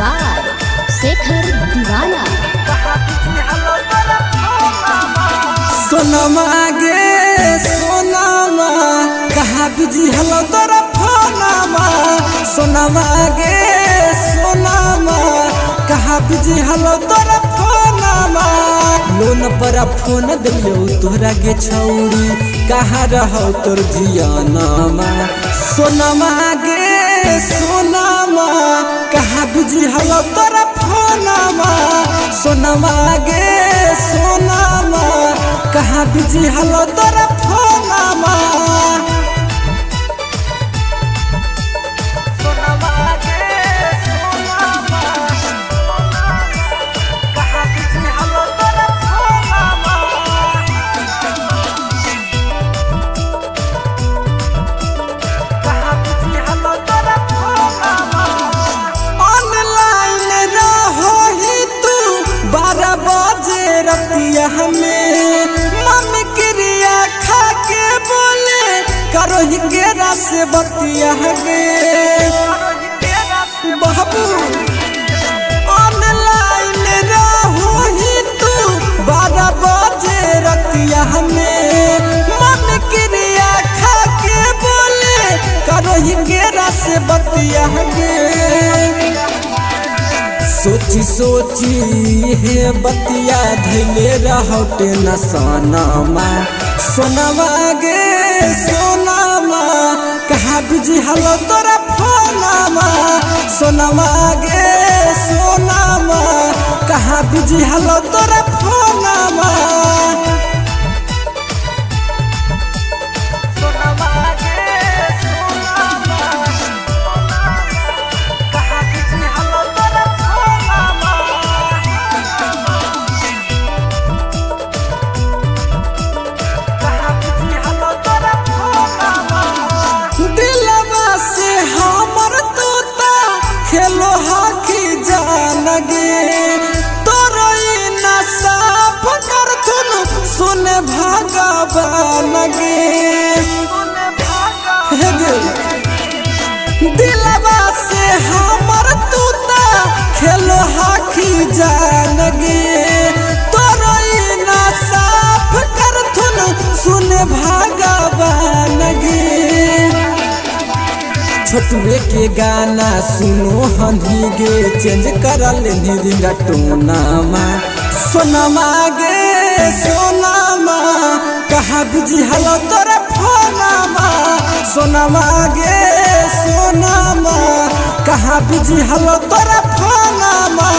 By Shekhar दीवाना। सोनमा गे सोनमा कहाँ बिजी हलो तोरा फोनमा। सोनमा गे सोनमा कहाँ बिजी हलो तोरा फोनमा। लोन पर फोन दियो तोरा गे छौरी कहाँ रहो तोर जियानमा। सोनमा गे सोनमा कहाँ बिजी हलो तोरा फोनमा। सोनमा गे सोनमा कहाँ बिजी हलो तोरा फोनमा। हमें मम्मी क्रिया खा के बोले करो ही केरा से बतिया गे बाबू ऑनलाइन रहो ही तू 12 बजे रतिया हमें मम्मी क्रिया खा के बोले करो ही केरा से बतिया गे। सोची सोची हे बतिया धैले रहो टेंशनमा। सोनमा गे सोनमा कहाँ बिजी हलो तोरा फोनमा। सोनमा गे सोनमा कहाँ बिजी हलो तोरा फोनमा। खेलो हाकी जान गे तोरो नशा फकर थुन सुन भगवान गे। दिलवा से हमर तूता खेलो हाकी जान गे तोरो नशा फकर थुन सुन भगवान गे। छोटुए के गाना सुनो हनी गे चेंज कर लेनी रिंगटोनमा। सोनमा गे सोनमा कहाँ बिजी हलो तोरा फोनमा। सोनमा गे सोनमा कहाँ बिजी हलो तोरा फोनमा।